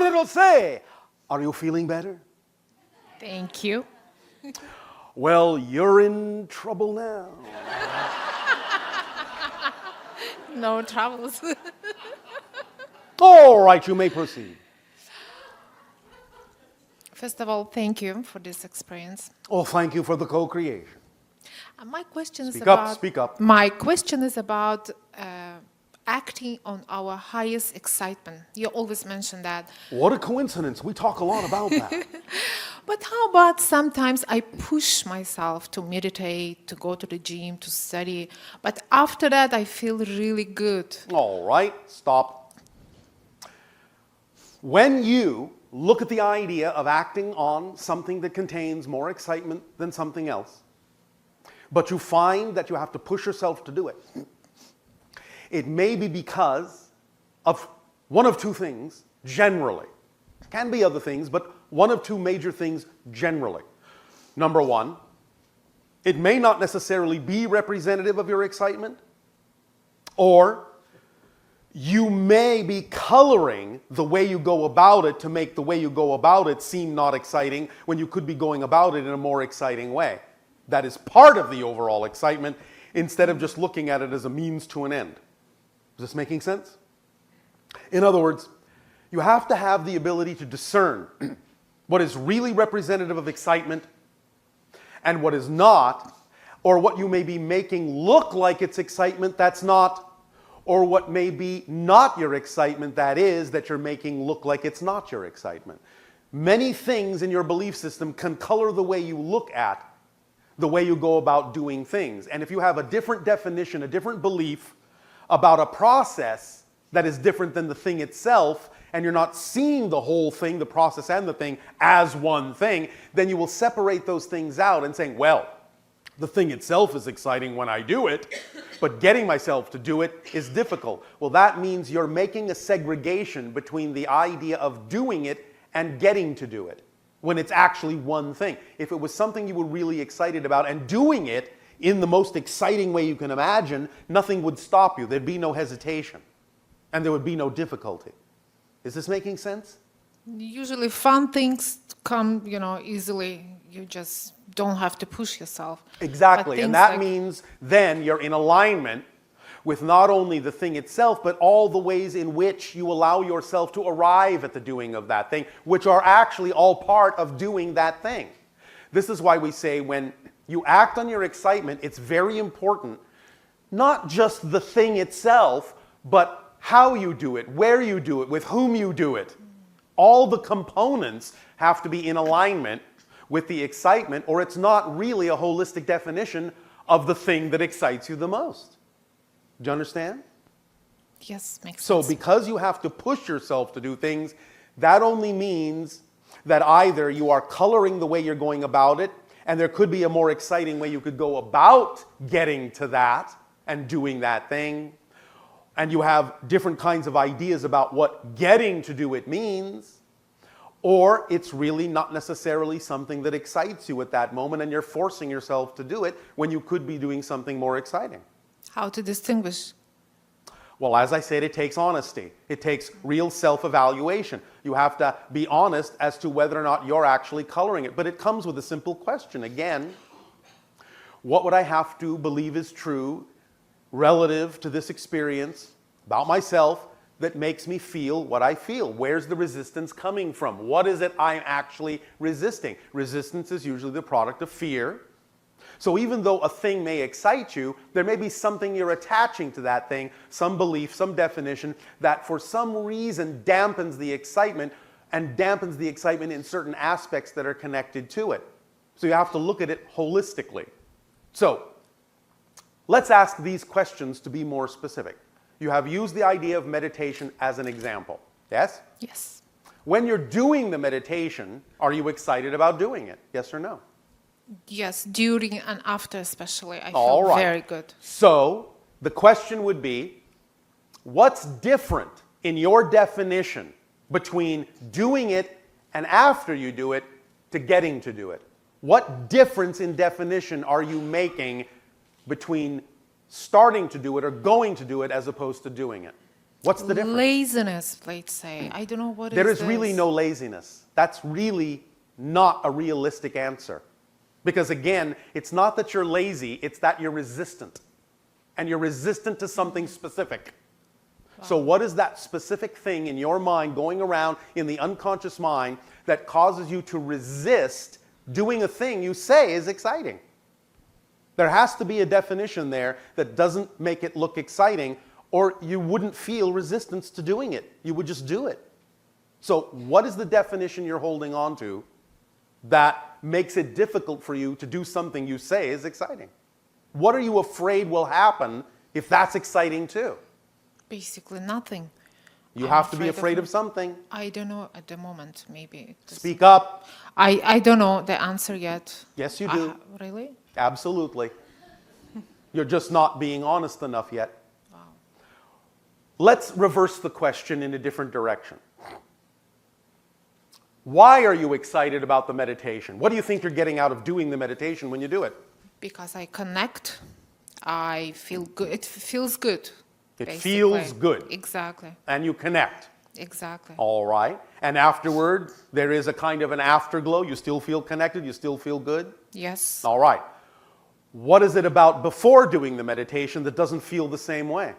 then it'll say, are you feeling better? Thank you. Well, you're in trouble now. No troubles. All right, you may proceed. First of all, thank you for this experience. Oh, thank you for the co-creation. My question is Speak about. up, speak up. My question is about acting on our highest excitement. You always mention that. What a coincidence. We talk a lot about that. But how about sometimes I push myself to meditate, to go to the gym, to study, but after that I feel really good. All right, stop. When you look at the idea of acting on something that contains more excitement than something else, but you find that you have to push yourself to do it, it may be because of one of two things, generally. Can be other things, but one of two major things generally. Number one, it may not necessarily be representative of your excitement, or you may be coloring the way you go about it to make the way you go about it seem not exciting when you could be going about it in a more exciting way. That is part of the overall excitement instead of just looking at it as a means to an end. Is this making sense? In other words, you have to have the ability to discern what is really representative of excitement and what is not, or what you may be making look like it's excitement that's not, or what may be not your excitement that is, that you're making look like it's not your excitement. Many things in your belief system can color the way you look at the way you go about doing things. And if you have a different definition, a different belief about a process that is different than the thing itself, and you're not seeing the whole thing, the process and the thing, as one thing, then you will separate those things out and saying, well, the thing itself is exciting when I do it, but getting myself to do it is difficult. Well, that means you're making a segregation between the idea of doing it and getting to do it, when it's actually one thing. If it was something you were really excited about and doing it in the most exciting way you can imagine, nothing would stop you. There'd be no hesitation, and there would be no difficulty. Is this making sense? Usually fun things come, easily. You just don't have to push yourself. Exactly, and that means then you're in alignment with not only the thing itself, but all the ways in which you allow yourself to arrive at the doing of that thing, which are actually all part of doing that thing. This is why we say when you act on your excitement, it's very important, not just the thing itself, but how you do it, where you do it, with whom you do it. All the components have to be in alignment with the excitement, or it's not really a holistic definition of the thing that excites you the most. Do you understand? Yes, makes sense. So because you have to push yourself to do things, that only means that either you are coloring the way you're going about it, and there could be a more exciting way you could go about getting to that and doing that thing, and you have different kinds of ideas about what getting to do it means, or it's really not necessarily something that excites you at that moment and you're forcing yourself to do it when you could be doing something more exciting. How to distinguish? Well, as I said, it takes honesty. It takes real self-evaluation. You have to be honest as to whether or not you're actually coloring it. But it comes with a simple question. Again, what would I have to believe is true relative to this experience about myself that makes me feel what I feel? Where's the resistance coming from? What is it I'm actually resisting? Resistance is usually the product of fear. So even though a thing may excite you, there may be something you're attaching to that thing, some belief, some definition, that for some reason dampens the excitement, and dampens the excitement in certain aspects that are connected to it. So you have to look at it holistically. So let's ask these questions to be more specific. You have used the idea of meditation as an example. Yes? Yes. When you're doing the meditation, are you excited about doing it? Yes or no? Yes, during and after especially, I All feel right. very good. So the question would be, what's different in your definition between doing it and after you do it to getting to do it? What difference in definition are you making between starting to do it or going to do it as opposed to doing it? What's the difference? Laziness, let's say. I don't know what There is is really this. no laziness. That's really not a realistic answer. Because again, it's not that you're lazy, it's that you're resistant. And you're resistant to something specific. So what is that specific thing in your mind going around in the unconscious mind that causes you to resist doing a thing you say is exciting? There has to be a definition there that doesn't make it look exciting, or you wouldn't feel resistance to doing it. You would just do it. So what is the definition you're holding on to that makes it difficult for you to do something you say is exciting? What are you afraid will happen if that's exciting too? Basically nothing. You I'm have to be afraid of something. I don't know at the moment, maybe. Speak up. I don't know the answer yet. Yes, you do. Really? Absolutely. You're just not being honest enough yet. Wow. Let's reverse the question in a different direction. Why are you excited about the meditation? What do you think you're getting out of doing the meditation when you do it? Because I connect, I feel good. It feels good. It basically. feels good. Exactly. And you connect. Exactly. All right. And afterward, there is a kind of an afterglow. You still feel connected. You still feel good. Yes. All right. What is it about before doing the meditation that doesn't feel the same way?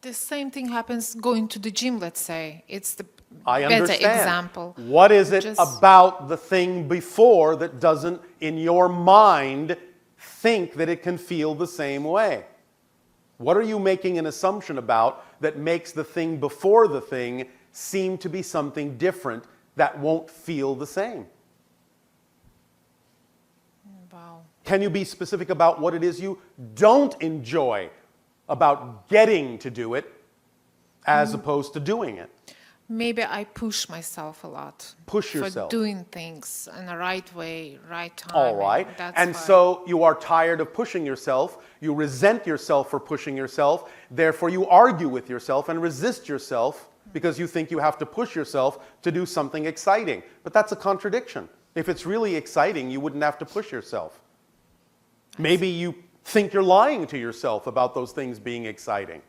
The same thing happens going to the gym, let's say. It's the I better understand. example. What is it Just- about the thing before that doesn't, in your mind, think that it can feel the same way? What are you making an assumption about that makes the thing before the thing seem to be something different that won't feel the same? Wow. Can you be specific about what it is you don't enjoy about getting to do it as opposed to doing it? Maybe I push myself a lot. Push yourself. For doing things in the right way, right time. All right. And so you are tired of pushing yourself. You resent yourself for pushing yourself. Therefore, you argue with yourself and resist yourself because you think you have to push yourself to do something exciting. But that's a contradiction. If it's really exciting, you wouldn't have to push yourself. Maybe you think you're lying to yourself about those things being exciting.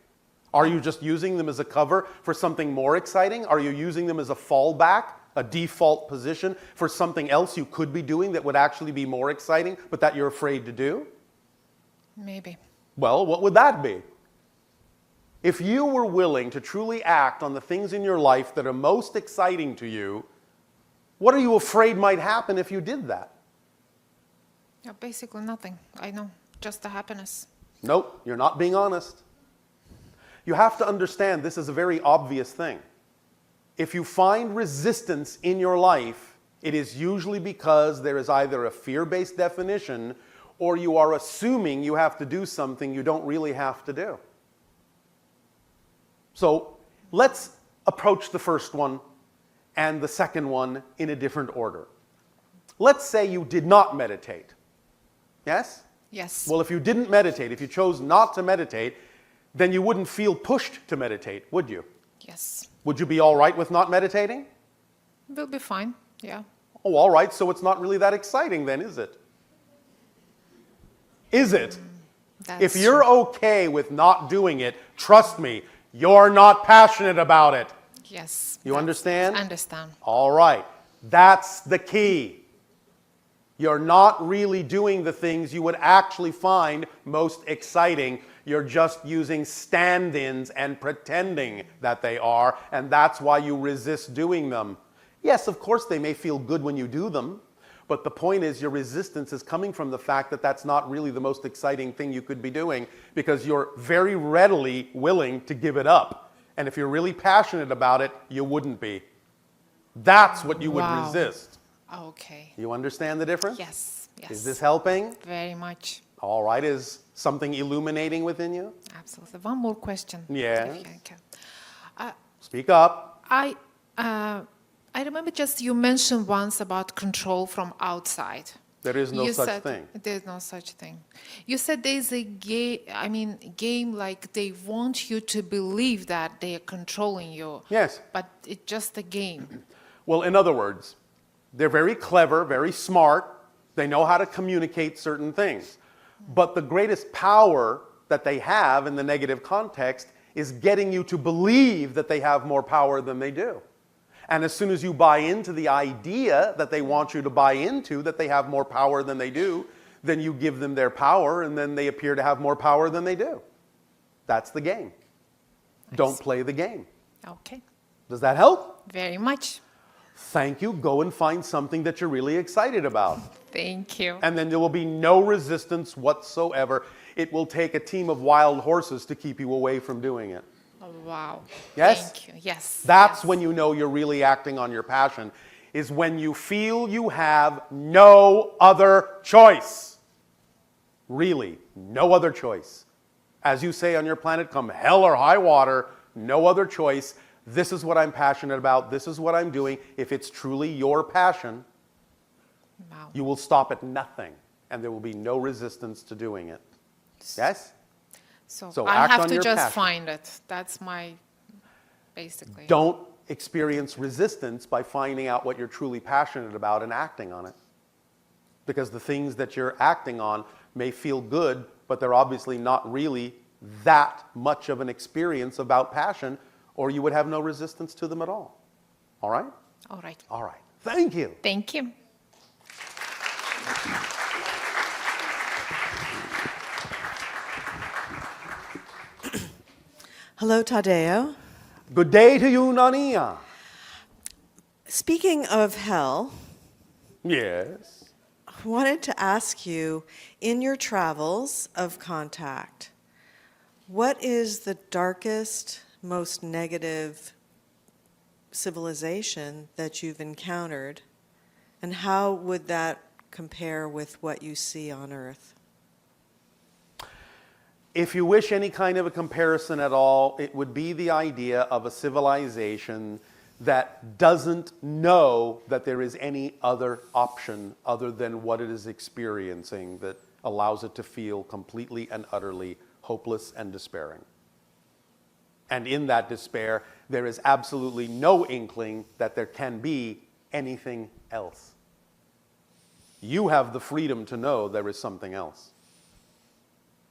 Are you just using them as a cover for something more exciting? Are you using them as a fallback, a default position for something else you could be doing that would actually be more exciting, but that you're afraid to do? Maybe. Well, what would that be? If you were willing to truly act on the things in your life that are most exciting to you, what are you afraid might happen if you did that? Yeah, basically nothing. I know. Just the happiness. Nope, you're not being honest. You have to understand this is a very obvious thing. If you find resistance in your life, it is usually because there is either a fear-based definition or you are assuming you have to do something you don't really have to do. So let's approach the first one and the second one in a different order. Let's say you did not meditate. Yes? Yes. Well, if you didn't meditate, if you chose not to meditate, then you wouldn't feel pushed to meditate, would you? Yes. Would you be all right with not meditating? We'll be fine. Yeah. Oh, all right, so it's not really that exciting then, is it? Is it? That's If you're okay with not doing it, trust me, you're not passionate about it. Yes. You understand? I understand. All right, that's the key. You're not really doing the things you would actually find most exciting. You're just using stand-ins and pretending that they are, and that's why you resist doing them. Yes, of course, they may feel good when you do them, but the point is your resistance is coming from the fact that that's not really the most exciting thing you could be doing because you're very readily willing to give it up. And if you're really passionate about it, you wouldn't be. That's what you would Wow. resist. Okay. You understand the difference? Yes. Yes. Is this helping? Very much. All right. Is something illuminating within you? Absolutely. One more question. Yes. If I can. Speak up. I remember just you mentioned once about control from outside. There is no You such said thing. There's no such thing. You said there's a game like they want you to believe that they are controlling you. Yes. But it's just a game. Well, in other words, they're very clever, very smart. They know how to communicate certain things. But the greatest power that they have in the negative context is getting you to believe that they have more power than they do. And as soon as you buy into the idea that they want you to buy into, that they have more power than they do, then you give them their power, and then they appear to have more power than they do. That's the game. Don't play the game. Okay. Does that help? Very much. Thank you. Go and find something that you're really excited about. Thank you. And then there will be no resistance whatsoever. It will take a team of wild horses to keep you away from doing it. Oh, wow. Yes? Thank you. Yes. That's yes. when you know you're really acting on your passion, is when you feel you have no other choice. Really, no other choice. As you say on your planet, come hell or high water, no other choice. This is what I'm passionate about. This is what I'm doing. If it's truly your passion, Wow. you will stop at nothing, and there will be no resistance to doing it. Yes? So I act have on to your just passion. find it. That's my, basically. Don't experience resistance by finding out what you're truly passionate about and acting on it. Because the things that you're acting on may feel good, but they're obviously not really that much of an experience about passion, or you would have no resistance to them at all. All right? All right. All right. Thank you. Thank you. Hello, Tadeo. Good day to you, Nania. Speaking of hell, Yes. I wanted to ask you, in your travels of contact, what is the darkest, most negative civilization that you've encountered, and how would that compare with what you see on Earth? If you wish any kind of a comparison at all, it would be the idea of a civilization that doesn't know that there is any other option other than what it is experiencing that allows it to feel completely and utterly hopeless and despairing. And in that despair, there is absolutely no inkling that there can be anything else. You have the freedom to know there is something else.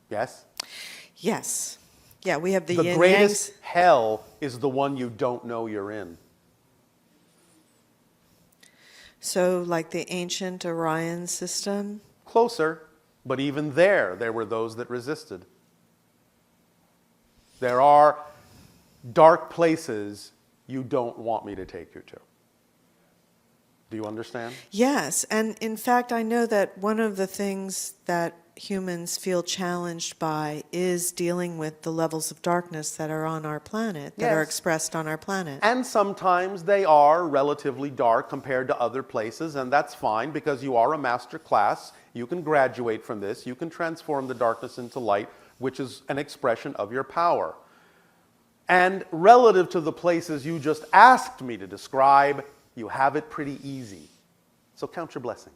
Yes? Yes. Yeah, we have the The yin greatest yangs. hell is the one you don't know you're in. So, like the ancient Orion system? Closer, but even there were those that resisted. There are dark places you don't want me to take you to. Do you understand? Yes, and in fact, I know that one of the things that humans feel challenged by is dealing with the levels of darkness that are on our planet, that are Yes. expressed on our planet. And sometimes they are relatively dark compared to other places, and that's fine because you are a master class. You can graduate from this. You can transform the darkness into light, which is an expression of your power. And relative to the places you just asked me to describe, you have it pretty easy. So count your blessings.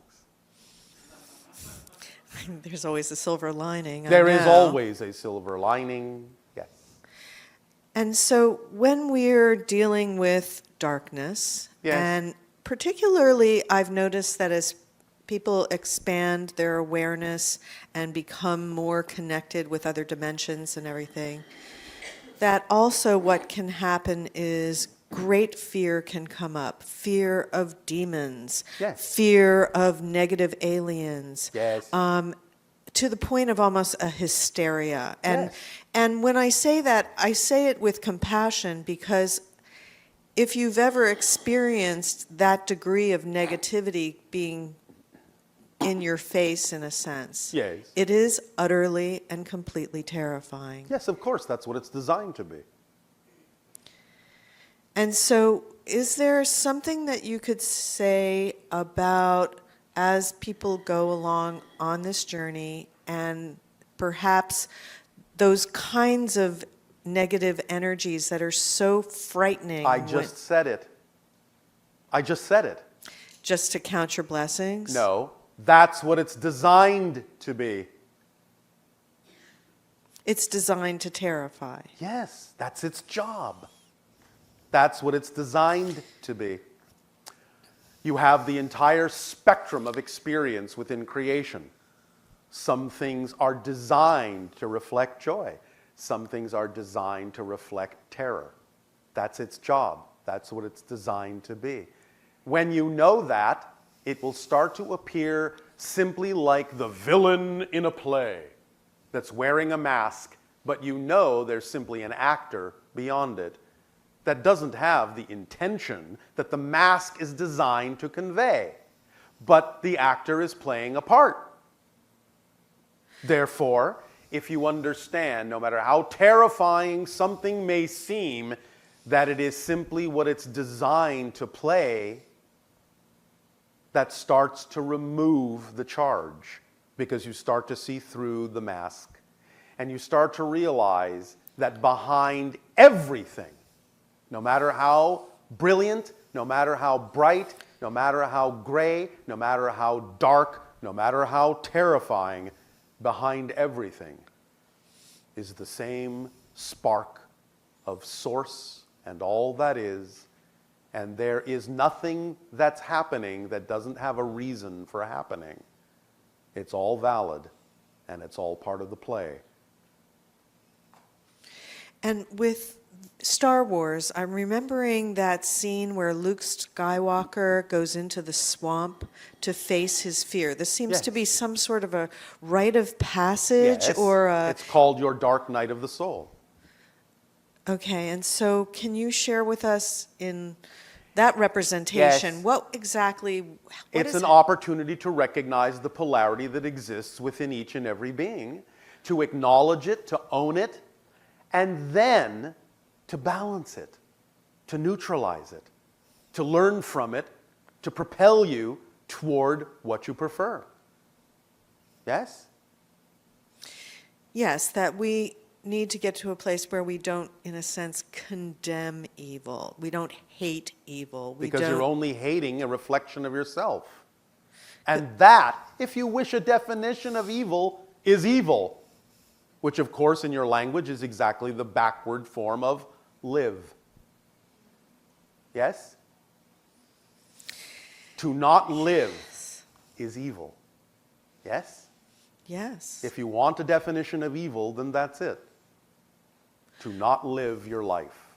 There's always a silver lining. There I is know. always a silver lining, yes. And so when we're dealing with darkness, Yes. and particularly I've noticed that as people expand their awareness and become more connected with other dimensions and everything, that also what can happen is great fear can come up. Fear of demons. Yes. Fear of negative aliens. Yes. To the point of almost a hysteria. Yes. And when I say that, I say it with compassion because if you've ever experienced that degree of negativity being in your face in a sense, Yes. it is utterly and completely terrifying. Yes, of course, that's what it's designed to be. And so, is there something that you could say about as people go along on this journey and perhaps those kinds of negative energies that are so frightening? I just said it. I just said it. Just to count your blessings? No, that's what it's designed to be. It's designed to terrify. Yes, that's its job. That's what it's designed to be. You have the entire spectrum of experience within creation. Some things are designed to reflect joy. Some things are designed to reflect terror. That's its job. That's what it's designed to be. When you know that, it will start to appear simply like the villain in a play that's wearing a mask, but you know there's simply an actor beyond it that doesn't have the intention that the mask is designed to convey, but the actor is playing a part. Therefore, if you understand, no matter how terrifying something may seem, that it is simply what it's designed to play, that starts to remove the charge, because you start to see through the mask, and you start to realize that behind everything, no matter how brilliant, no matter how bright, no matter how gray, no matter how dark, no matter how terrifying, behind everything is the same spark of source and all that is, and there is nothing that's happening that doesn't have a reason for happening. It's all valid, and it's all part of the play. And with Star Wars, I'm remembering that scene where Luke Skywalker goes into the swamp to face his fear. This seems to be some sort of a rite of passage, Yes, or a... it's called your dark night of the soul. Okay, and so can you share with us in that representation, Yes. what exactly, what It's is an it? opportunity to recognize the polarity that exists within each and every being, to acknowledge it, to own it, and then to balance it, to neutralize it, to learn from it, to propel you toward what you prefer. Yes? Yes, that we need to get to a place where we don't, in a sense, condemn evil. We don't hate evil. Because you're only hating a reflection of yourself. And that, if you wish a definition of evil, is evil. Which, of course, in your language is exactly the backward form of live. Yes? To not live is evil. Yes? Yes. If you want a definition of evil, then that's it. To not live your life.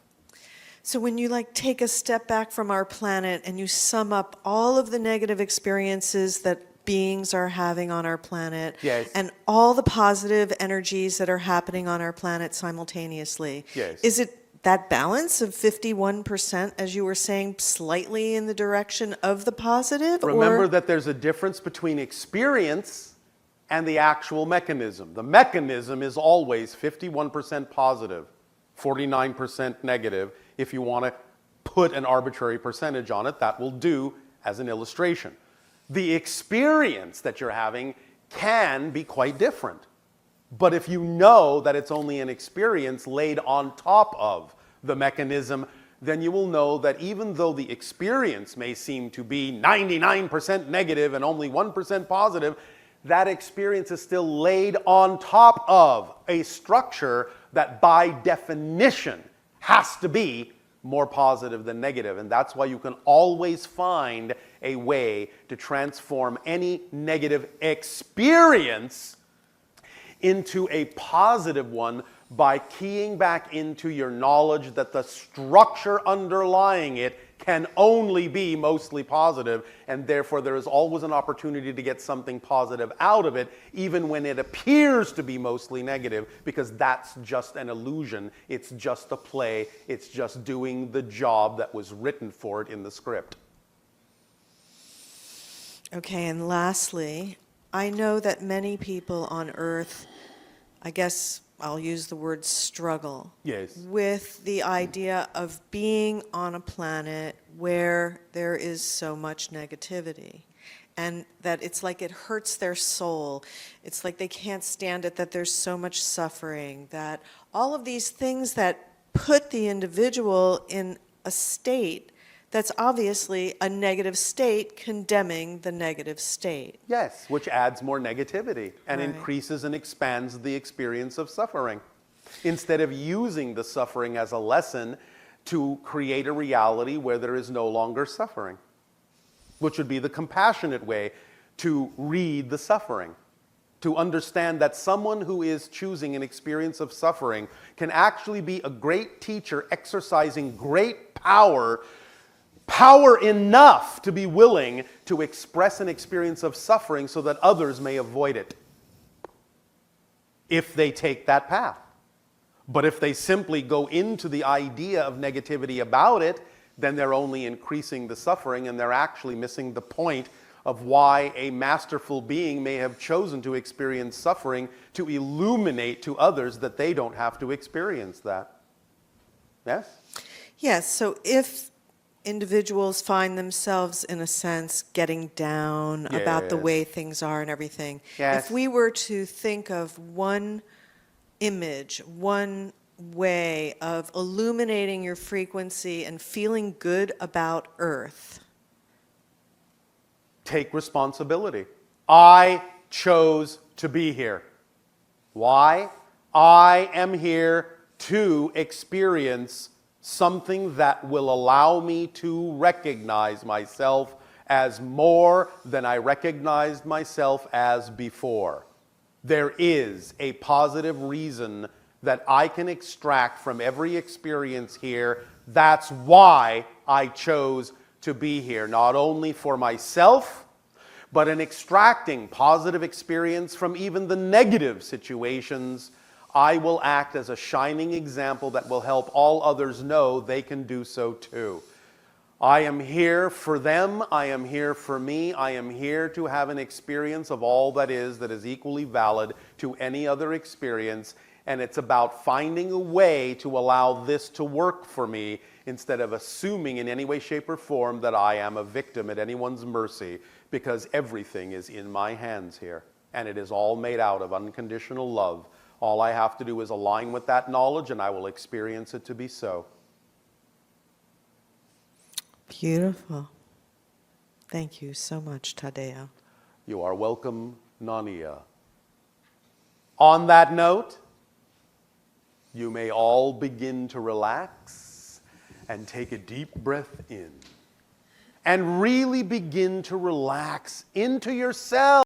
So when you take a step back from our planet and you sum up all of the negative experiences that beings are having on our planet, Yes. and all the positive energies that are happening on our planet simultaneously, Yes. is it that balance of 51%, as you were saying, slightly in the direction of the positive? Remember or? that there's a difference between experience and the actual mechanism. The mechanism is always 51% positive, 49% negative. If you want to put an arbitrary percentage on it, that will do as an illustration. The experience that you're having can be quite different. But if you know that it's only an experience laid on top of the mechanism, then you will know that even though the experience may seem to be 99% negative and only 1% positive, that experience is still laid on top of a structure that by definition has to be more positive than negative. And that's why you can always find a way to transform any negative experience into a positive one by keying back into your knowledge that the structure underlying it can only be mostly positive, and therefore there is always an opportunity to get something positive out of it, even when it appears to be mostly negative, because that's just an illusion. It's just a play. It's just doing the job that was written for it in the script. Okay, and lastly, I know that many people on Earth, I guess I'll use the word struggle, Yes. with the idea of being on a planet where there is so much negativity. And that it's like it hurts their soul. It's like they can't stand it, that there's so much suffering, that all of these things that put the individual in a state that's obviously a negative state, condemning the negative state. Yes, which adds more negativity and Right. increases and expands the experience of suffering. Instead of using the suffering as a lesson to create a reality where there is no longer suffering, which would be the compassionate way to read the suffering, to understand that someone who is choosing an experience of suffering can actually be a great teacher exercising great power enough to be willing to express an experience of suffering so that others may avoid it, if they take that path. But if they simply go into the idea of negativity about it, then they're only increasing the suffering, and they're actually missing the point of why a masterful being may have chosen to experience suffering, to illuminate to others that they don't have to experience that. Yes? Yes, so if individuals find themselves, in a sense, getting down about the Yes. way things are and everything, Yes. if we were to think of one image, one way of illuminating your frequency and feeling good about Earth. Take responsibility. I chose to be here. Why? I am here to experience something that will allow me to recognize myself as more than I recognized myself as before. There is a positive reason that I can extract from every experience here. That's why I chose to be here, not only for myself, but in extracting positive experience from even the negative situations. I will act as a shining example that will help all others know they can do so too. I am here for them, I am here for me, I am here to have an experience of all that is equally valid to any other experience, and it's about finding a way to allow this to work for me instead of assuming in any way, shape, or form that I am a victim at anyone's mercy, because everything is in my hands here, and it is all made out of unconditional love. All I have to do is align with that knowledge, and I will experience it to be so. Beautiful. Thank you so much, Tadeo. You are welcome, Nania. On that note, you may all begin to relax and take a deep breath in and really begin to relax into yourself.